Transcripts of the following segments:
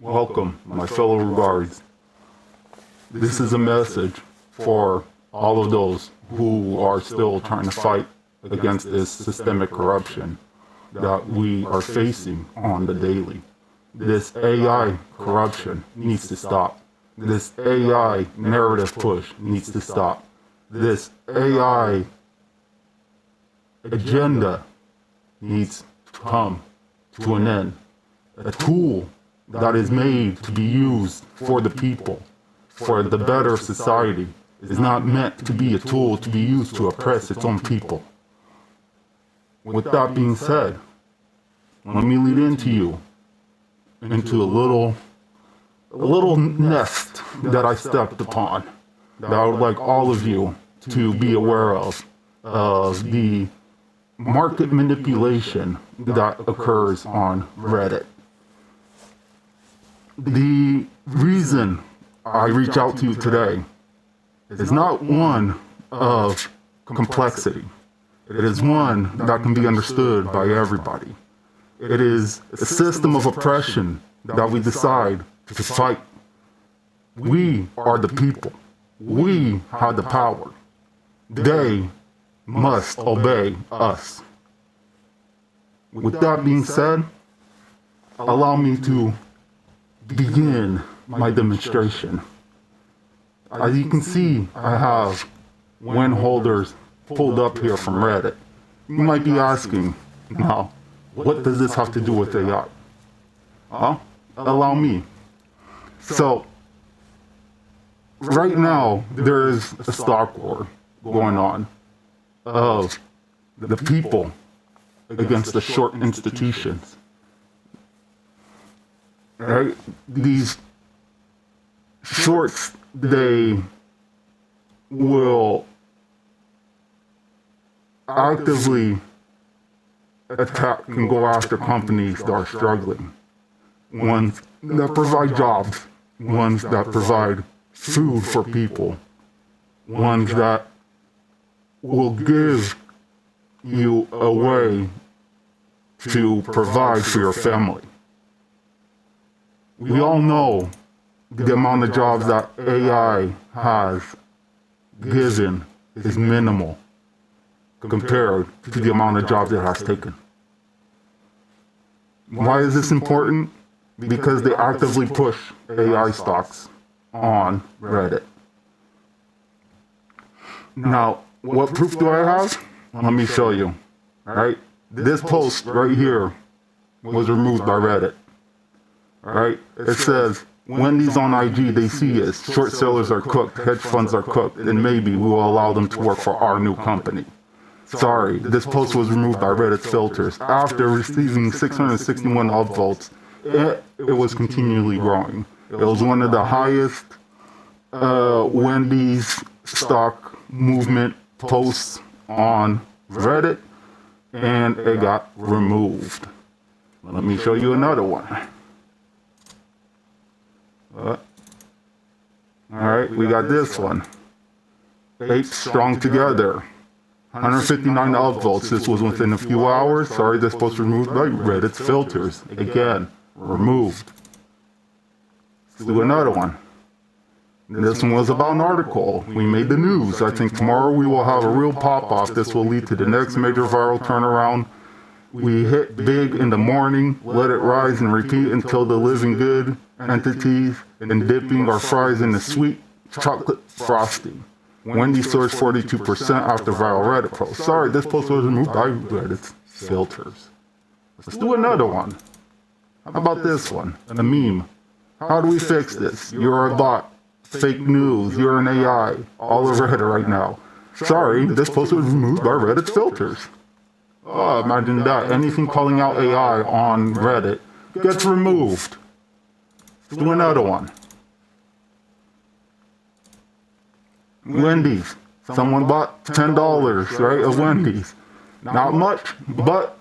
Welcome, my fellow regards. This is a message for all of those who are still trying to fight against this systemic corruption that we are facing on the daily. This AI corruption needs to stop. This AI narrative push needs to stop. This AI agenda needs to come to an end. A tool that is made to be used for the people, for the better society, is not meant to be a tool to be used to oppress its own people. With that being said, let me lead into a little nest that I stepped upon that I would like all of you to be aware of the market manipulation that occurs on Reddit. The reason I reach out to you today is not one of complexity. It is one that can be understood by everybody. It is a system of oppression that we decide to fight. We are the people. We have the power. They must obey us. With that being said, allow me to begin my demonstration. As you can see, I have win holders pulled up here from Reddit. You might be asking, now, what does this have to do with AI? Allow me. So, right now, there is a stock war going on of the people against the short institutions. Right? These shorts, they will actively attack and go after companies that are struggling. Ones that provide jobs, ones that provide food for people, ones that will give you a way to provide for your family. We all know the amount of jobs that AI has given is minimal compared to the amount of jobs it has taken. Why is this important? Because they actively push AI stocks on Reddit. Now, what proof do I have? Let me show you. Right? This post right here was removed by Reddit. Right? It says, Wendy's on IG, they see us. Short sellers are cooked, hedge funds are cooked, and maybe we will allow them to work for our new company. Sorry, this post was removed by Reddit's filters. After receiving 661 upvotes, it was continually growing. It was one of the highest Wendy's stock movement posts on Reddit, and it got removed. Let me show you another one. Alright, we got this one. 8 strong together. 159 upvotes. This was within a few hours. Sorry, this post removed by Reddit's filters. Again, removed. Let's do another one. This one was about an article. We made the news. I think tomorrow we will have a real pop-off. This will lead to the next major viral turnaround. We hit big in the morning, let it rise and repeat until the living good entities and dipping our fries in the sweet chocolate frosting. Wendy soars 42% after viral Reddit post. Sorry, this post was removed by Reddit's filters. Let's do another one. How about this one? A meme. How do we fix this? You're a bot. Fake news. You're an AI. All over Reddit right now. Sorry, this post was removed by Reddit's filters. Oh, imagine that. Anything calling out AI on Reddit gets removed. Let's do another one. Wendy's. Someone bought $10, right, of Wendy's. Not much, but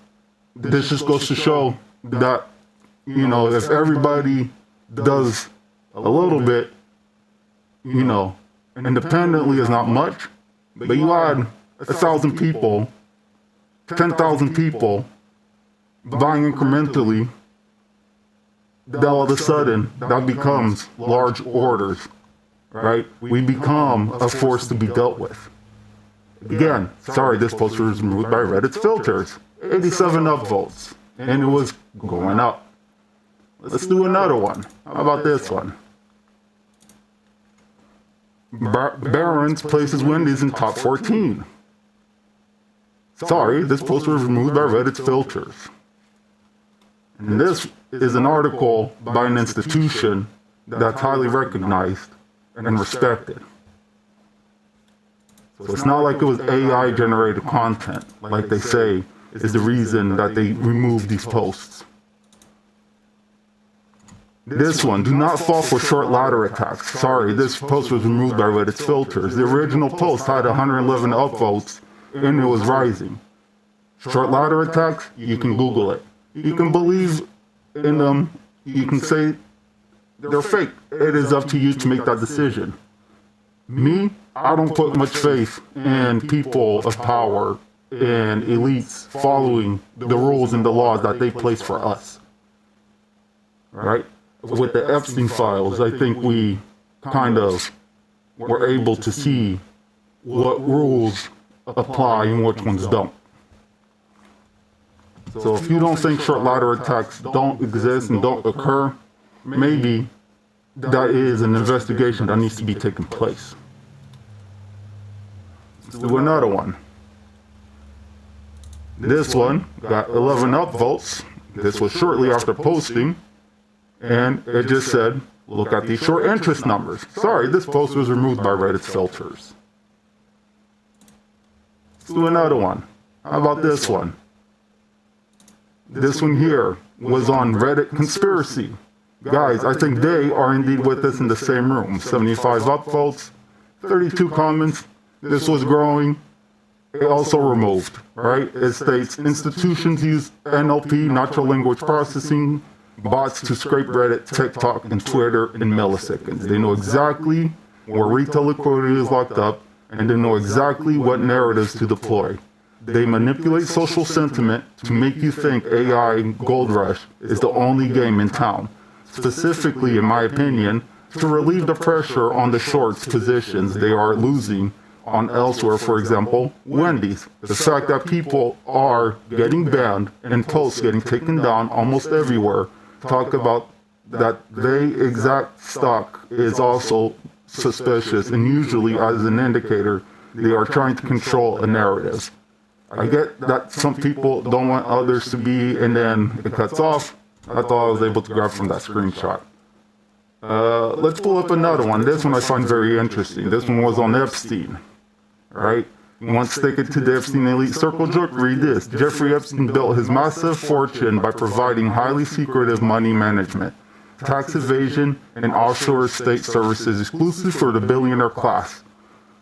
this just goes to show that, you know, if everybody does a little bit, you know, independently is not much, but you add 1,000 people, 10,000 people buying incrementally, then all of a sudden, that becomes large orders, right? We become a force to be dealt with. Again, sorry, this poster was removed by Reddit's filters. 87 upvotes, and it was going up. Let's do another one. How about this one? Barron's places Wendy's in top 14. Sorry, this poster was removed by Reddit's filters. And this is an article by an institution that's highly recognized and respected. So it's not like it was AI generated content, like they say is the reason that they removed these posts. This one, do not fall for short ladder attacks. Sorry, this post was removed by Reddit's filters. The original post had 111 upvotes and it was rising. Short ladder attacks, you can Google it. You can believe in them, you can say they're fake. It is up to you to make that decision. Me, I don't put much faith in people of power and elites following the rules and the laws that they place for us. Right? With the Epstein files, I think we kind of were able to see what rules apply and which ones don't. So if you don't think short ladder attacks don't exist and don't occur, maybe that is an investigation that needs to be taking place. Let's do another one. This one got 11 upvotes. This was shortly after posting, and it just said, look at these short interest numbers. Sorry, this post was removed by Reddit's filters. Let's do another one. How about this one? This one here was on Reddit Conspiracy. Guys, I think they are indeed with us in the same room. 75 upvotes, 32 comments. This was growing. It also removed, right? It states institutions use NLP, natural language processing, bots to scrape Reddit, TikTok, and Twitter in milliseconds. They know exactly where retail liquidity is locked up, and they know exactly what narratives to deploy. They manipulate social sentiment to make you think AI Gold Rush is the only game in town. Specifically, in my opinion, to relieve the pressure on the shorts positions they are losing on elsewhere, for example, Wendy's. The fact that people are getting banned and posts getting taken down almost everywhere talk about that they exact stock is also suspicious, and usually as an indicator they are trying to control a narrative. I get that some people don't want others to be, and then it cuts off. That's all I was able to grab from that screenshot. Let's pull up another one. This one I find very interesting. This one was on Epstein, right? You want to stick it to the Epstein elite circle joke? Read this. Jeffrey Epstein built his massive fortune by providing highly secretive money management, tax evasion, and offshore state services exclusive for the billionaire class.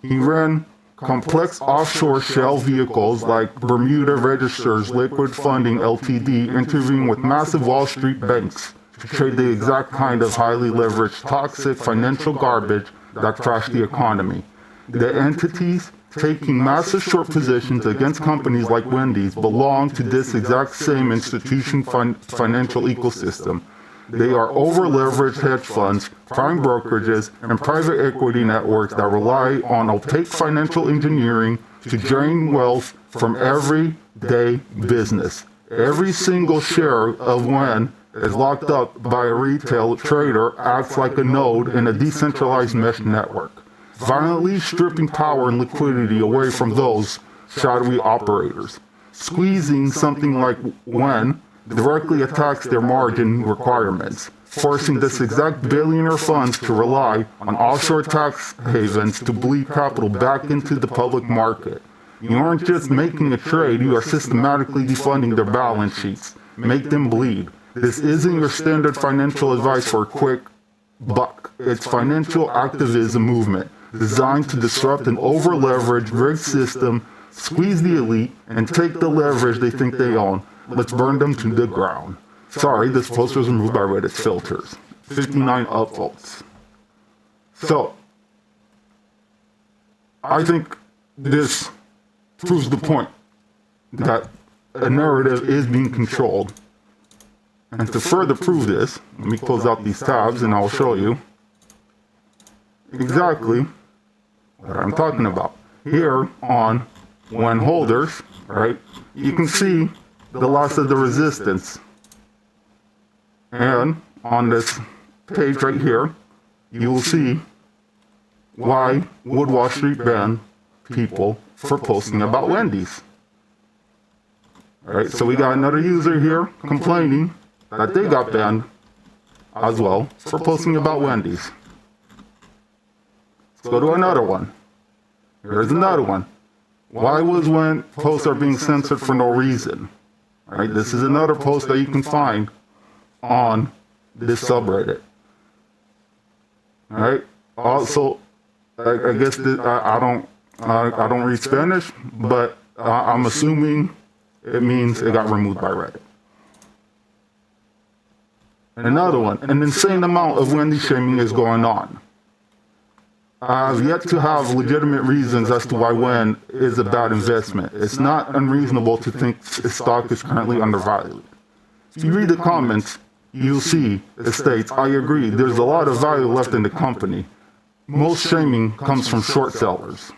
He ran complex offshore shell vehicles like Bermuda Registers Liquid Funding Ltd, intervening with massive Wall Street banks to trade the exact kind of highly leveraged, toxic financial garbage that crashed the economy. The entities taking massive short positions against companies like Wendy's belong to this exact same institution financial ecosystem. They are over-leveraged hedge funds, prime brokerages, and private equity networks that rely on opaque financial engineering to drain wealth from everyday business. Every single share of when is locked up by a retail trader acts like a node in a decentralized mesh network, violently stripping power and liquidity away from those shadowy operators. Squeezing something like when directly attacks their margin requirements, forcing this exact billionaire funds to rely on offshore tax havens to bleed capital back into the public market. You aren't just making a trade, you are systematically defunding their balance sheets. Make them bleed. This isn't your standard financial advice for a quick buck. It's financial activism movement designed to disrupt an over-leveraged, rigged system, squeeze the elite, and take the leverage they think they own. Let's burn them to the ground. Sorry, this post was removed by Reddit's filters. 59 upvotes. So, I think this proves the point that a narrative is being controlled And to further prove this, let me close out these tabs and I'll show you exactly what I'm talking about. Here on when holders, right, you can see the loss of the resistance. And on this page right here, you will see why would Wall Street ban people for posting about Wendy's. Alright, so we got another user here complaining that they got banned as well for posting about Wendy's. Let's go to another one. Here's another one. Why was when posts are being censored for no reason? Alright, this is another post that you can find on this subreddit. Alright, also, I guess I don't read Spanish, but I'm assuming it means it got removed by Reddit. Another one, an insane amount of Wendy shaming is going on. I've yet to have legitimate reasons as to why Wen is a bad investment. It's not unreasonable to think its stock is currently undervalued. If you read the comments, you'll see it states, I agree, there's a lot of value left in the company. Most shaming comes from short sellers.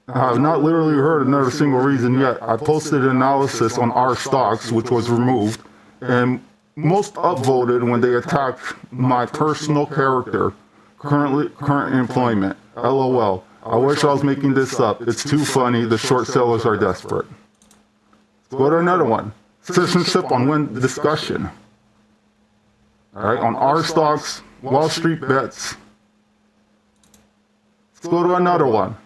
I have not literally heard another single reason yet. I posted an analysis on our stocks, which was removed, and most upvoted when they attacked my personal character, current employment. LOL. I wish I was making this up. It's too funny. The short sellers are desperate. Let's go to another one. Censorship on Wen discussion. Alright, on our stocks, Wall Street bets. Let's go to another one.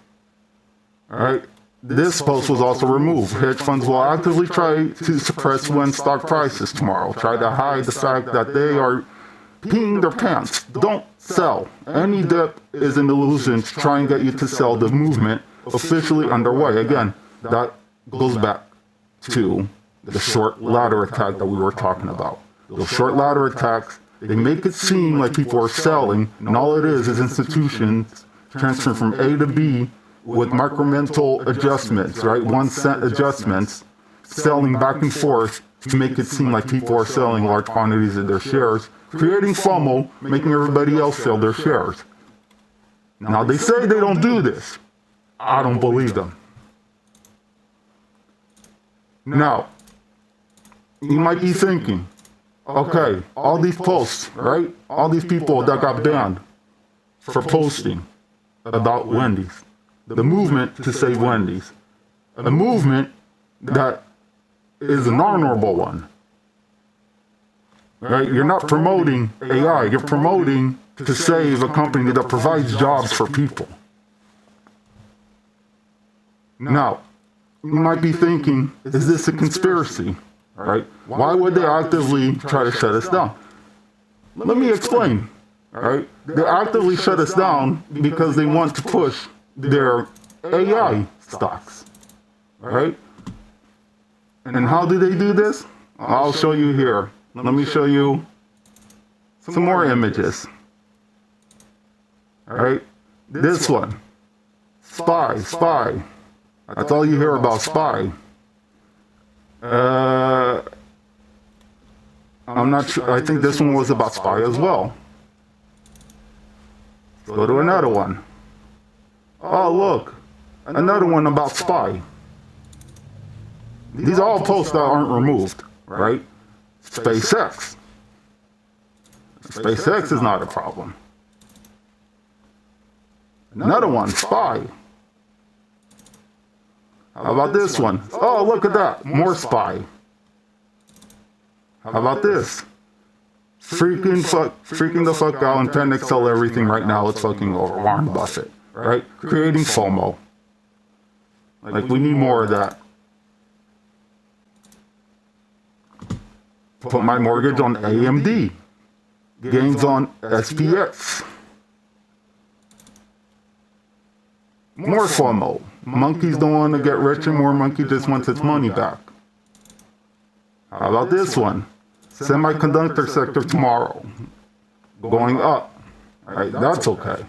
Alright, this post was also removed. Hedge funds will actively try to suppress Wen stock prices tomorrow. Try to hide the fact that they are peeing their pants. Don't sell. Any dip is an illusion to try and get you to sell. The movement officially underway. Again, that goes back to the short ladder attack that we were talking about. Those short ladder attacks, they make it seem like people are selling, and all it is institutions transferring from A to B with micromental adjustments, right? 1 cent adjustments, selling back and forth to make it seem like people are selling large quantities of their shares, creating FOMO, making everybody else sell their shares. Now, they say they don't do this. I don't believe them. Now, you might be thinking, okay, all these posts, right? All these people that got banned for posting about Wendy's. The movement to save Wendy's. A movement that is an honorable one. Right? You're not promoting AI, you're promoting to save a company that provides jobs for people. Now, you might be thinking, is this a conspiracy? Right? Why would they actively try to shut us down? Let me explain. Right? They actively shut us down because they want to push their AI stocks. Right? And how do they do this? I'll show you here. Let me show you some more images. Alright? This one. Spy. That's all you hear about Spy. I'm not sure. I think this one was about Spy as well. Let's go to another one. Oh, look. Another one about Spy. These are all posts that aren't removed, right? SpaceX. SpaceX is not a problem. Another one, Spy. How about this one? Oh, look at that. More Spy. How about this? Freaking the fuck out and 10x sell everything right now. It's fucking over. Warren Buffett, right? Creating FOMO. Like, we need more of that. Put my mortgage on AMD. Gains on SPX. More FOMO. Monkeys don't want to get rich anymore. Monkey just wants its money back. How about this one? Semiconductor sector tomorrow. Going up. Right, that's okay.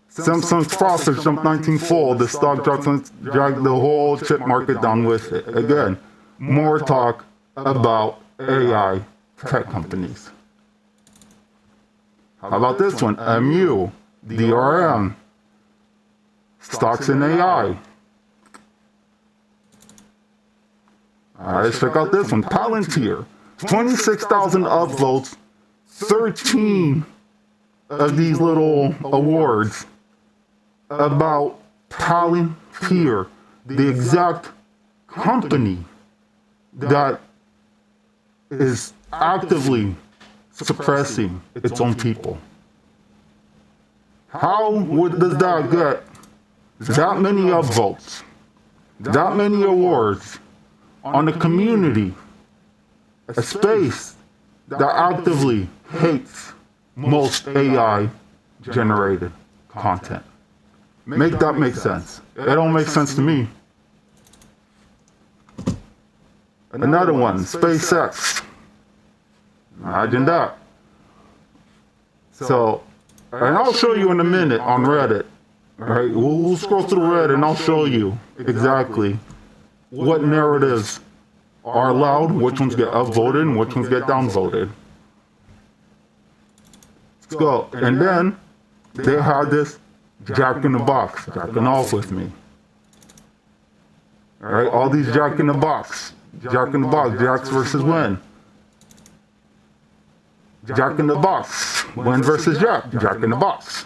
Samsung's profits jumped 19-fold. The stock dragged the whole chip market down with it. Again, more talk about AI tech companies. How about this one? MU, DRM, stocks in AI. Alright, let's check out this one. Palantir, 26,000 upvotes, 13 of these little awards about Palantir, the exact company that is actively suppressing its own people. How does that get that many upvotes, that many awards on a community, a space that actively hates most AI-generated content? Make that make sense. It don't make sense to me. Another one, SpaceX. Imagine that. So, and I'll show you in a minute on Reddit. Right? We'll scroll through Reddit and I'll show you exactly what narratives are allowed, which ones get upvoted, and which ones get downvoted. Let's go. And then they had this Jack in the Box, jacking off with me. Alright, all these Jack in the Box, Jacks versus Wen. Jack in the Box, Wen versus Jack in the Box.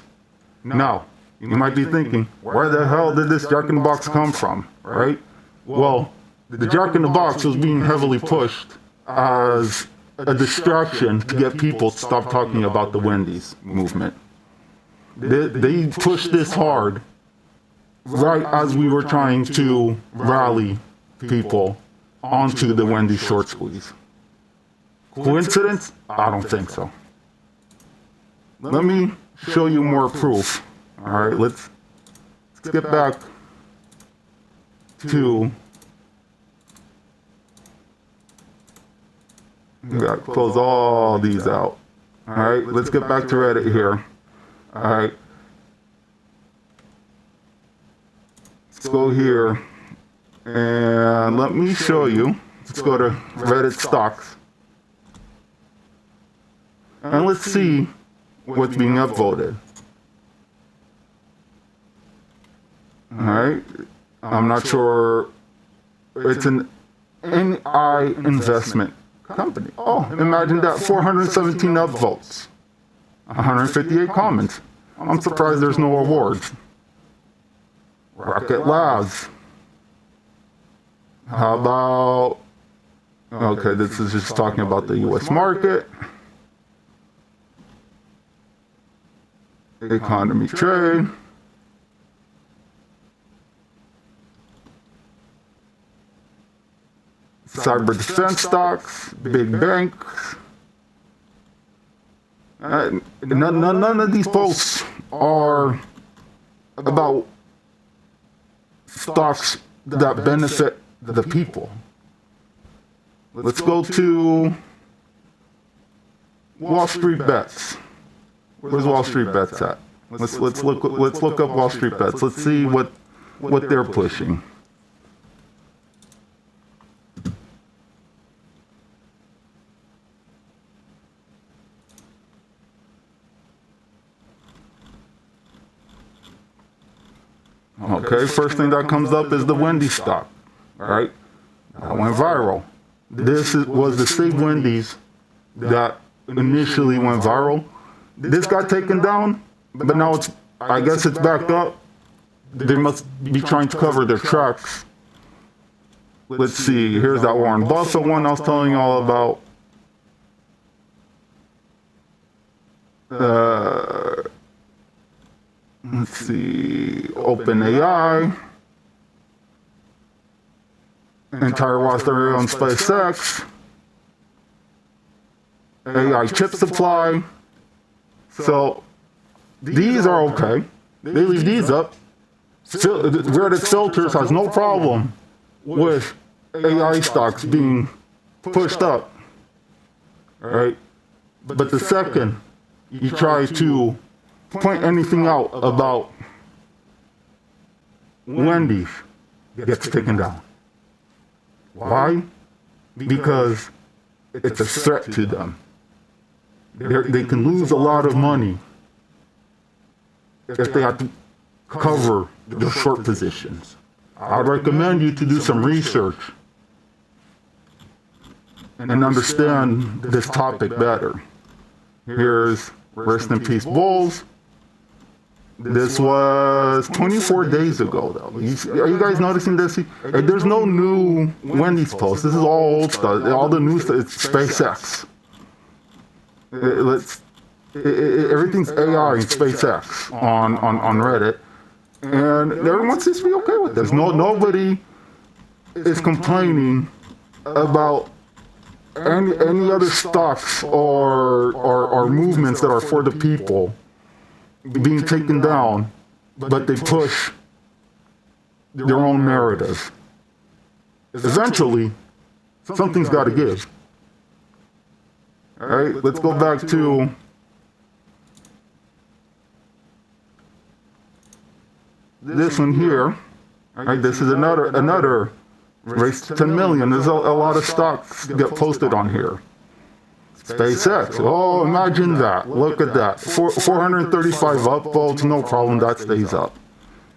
Now, you might be thinking, where the hell did this Jack in the Box come from, right? Well, the Jack in the Box was being heavily pushed as a distraction to get people to stop talking about the Wendy's movement. They pushed this hard right as we were trying to rally people onto the Wendy's short squeeze. Coincidence? I don't think so. Let me show you more proof. All right, let's get back to. We got to close all these out. All right, let's get back to Reddit here. All right, let's go here and let me show you. Let's go to Reddit stocks and let's see what's being upvoted. All right, I'm not sure. It's an NI investment company. Oh, imagine that, 417 upvotes, 158 comments. I'm surprised there's no awards. Rocket Labs. How about, okay, this is just talking about the US market. Economy trade. Cyber defense stocks, big banks. None of these posts are about stocks that benefit the people. Let's go to Wall Street Bets. Where's Wall Street Bets at? Let's look up Wall Street Bets. Let's see what they're pushing. Okay, first thing that comes up is the Wendy stock. All right, that went viral. This was the Save Wendy's that initially went viral. This got taken down, but now I guess it's back up. They must be trying to cover their tracks. Let's see, here's that Warren Buffett one I was telling you all about. Let's see, OpenAI, entire watch theory on SpaceX, AI chip supply. So these are okay. They leave these up. Reddit filters has no problem with AI stocks being pushed up. All right, but the second you try to point anything out about Wendy's, gets taken down. Why? because it's a threat to them. They can lose a lot of money if they have to cover the short positions. I'd recommend you to do some research and understand this topic better. Here's Rest in Peace Bulls. This was 24 days ago, though. Are you guys noticing this? There's no new Wendy's post. This is all old stuff. All the new stuff, it's SpaceX. Everything's AI and SpaceX on Reddit. And everyone seems to be okay with this. Nobody is complaining about any other stocks or movements that are for the people being taken down, but they push their own narrative. Eventually, something's got to give. All right, let's go back to this one here. All right, this is another race to 10 million. There's a lot of stocks get posted on here. SpaceX. Oh, imagine that. Look at that. 435 upvotes, no problem. That stays up.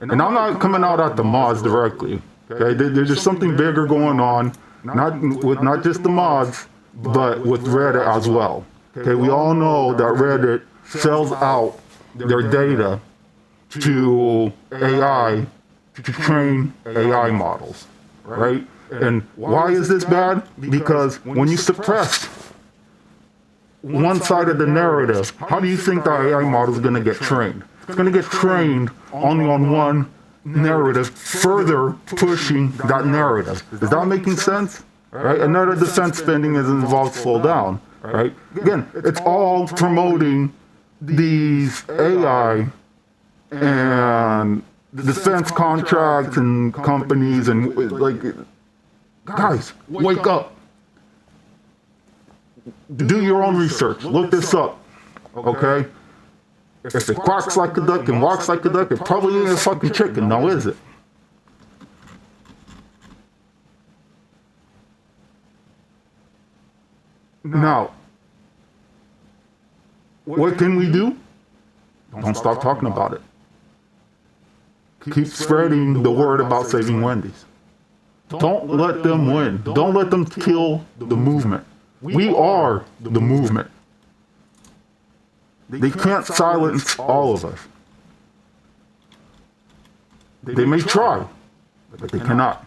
And I'm not coming out at the mods directly. Okay, there's just something bigger going on, not just the mods, but with Reddit as well. Okay, we all know that Reddit sells out their data to AI to train AI models, right? And why is this bad? Because when you suppress one side of the narrative, how do you think the AI model is going to get trained? It's going to get trained only on one narrative, further pushing that narrative. Is that making sense? Right? Another defense spending is involved slow down. Right? Again, it's all promoting these AI and the defense contracts and companies and like, guys, wake up. Do your own research. Look this up. Okay? If it quacks like a duck and walks like a duck, it probably ain't a fucking chicken, now is it? Now, what can we do? Don't stop talking about it. Keep spreading the word about saving Wendy's. Don't let them win. Don't let them kill the movement. We are the movement. They can't silence all of us. They may try, but they cannot.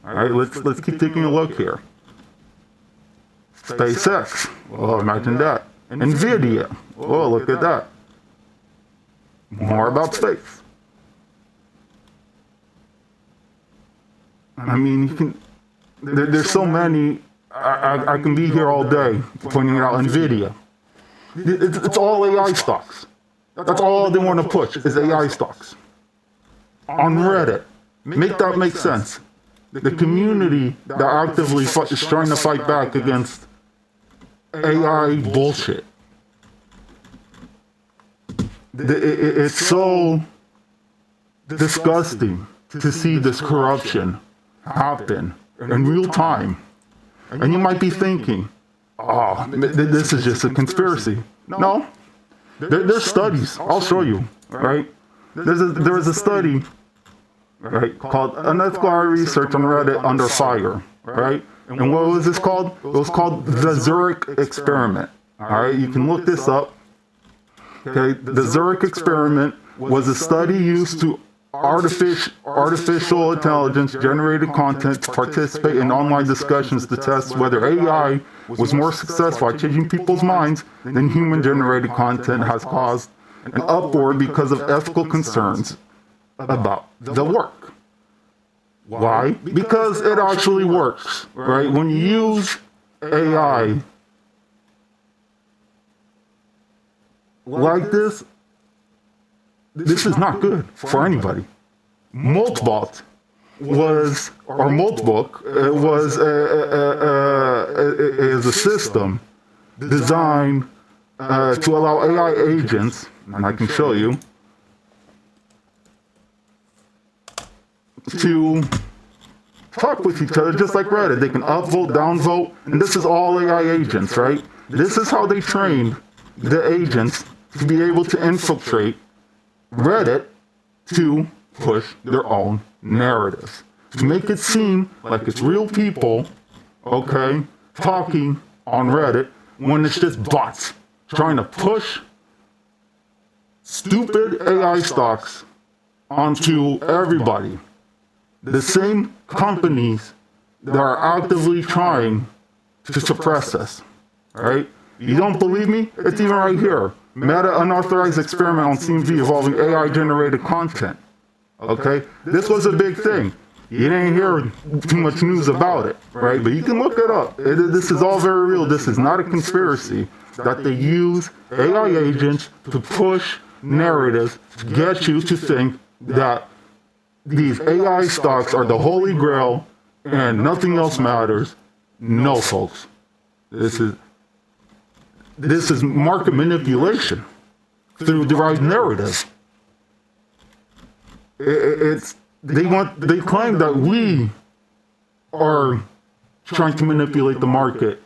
All right, let's keep taking a look here. SpaceX. Oh, imagine that. NVIDIA. Oh, look at that. More about space. I mean, you can. There's so many. I can be here all day pointing out NVIDIA. It's all AI stocks. That's all they want to push is AI stocks. On Reddit. Make that make sense. The community that actively is trying to fight back against AI bullshit. It's so disgusting to see this corruption happen in real time. And you might be thinking, oh, this is just a conspiracy. No. There's studies. I'll show you, right? There was a study, right, called Unethical Research on Reddit Under Fire, right? And what was this called? It was called the Zurich Experiment. All right, you can look this up. Okay, the Zurich Experiment was a study used to artificial intelligence generated content to participate in online discussions to test whether AI was more successful at changing people's minds than human generated content has caused an uproar because of ethical concerns about the work. Why? Because it actually works, right? When you use AI like this is not good for anybody. Multbook was is a system designed to allow AI agents, and I can show you, talk with each other just like Reddit. They can upvote, downvote, and this is all AI agents, right? This is how they trained the agents to be able to infiltrate Reddit to push their own narratives. To make it seem like it's real people, okay, talking on Reddit when it's just bots trying to push stupid AI stocks onto everybody. The same companies that are actively trying to suppress us, right? You don't believe me? It's even right here. Meta unauthorized experiment on CMV involving AI-generated content. Okay? This was a big thing. You didn't hear too much news about it, right? But you can look it up. This is all very real. This is not a conspiracy that they use AI agents to push narratives to get you to think that these AI stocks are the holy grail and nothing else matters. No, folks. This is market manipulation through derived narrative. They claim that we are trying to manipulate the market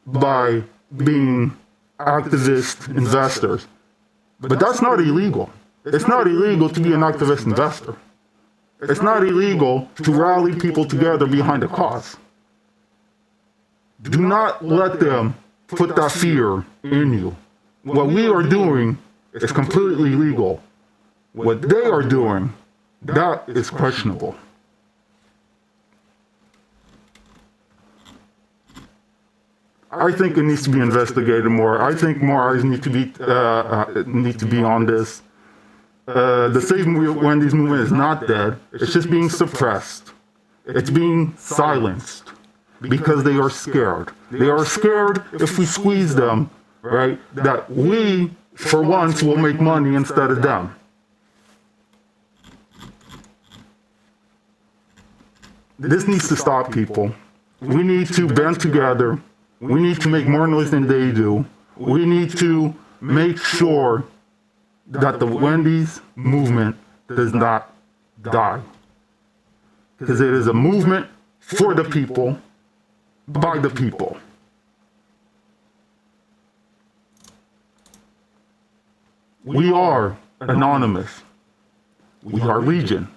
by being activist investors. But that's not illegal. It's not illegal to be an activist investor. It's not illegal to rally people together behind a cause. Do not let them put that fear in you. What we are doing is completely legal. What they are doing, that is questionable. I think it needs to be investigated more. I think more eyes need to be on this. The Save Wendy's movement is not dead. It's just being suppressed. It's being silenced because they are scared. They are scared if we squeeze them, right, that we, for once, will make money instead of them. This needs to stop, people. We need to band together. We need to make more noise than they do. We need to make sure that the Wendy's movement does not die. Because it is a movement for the people, by the people. We are anonymous. We are legion.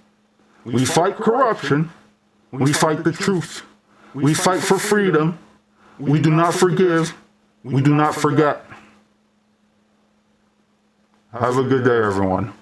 We fight corruption. We fight the truth. We fight for freedom. We do not forgive. We do not forget. Have a good day, everyone.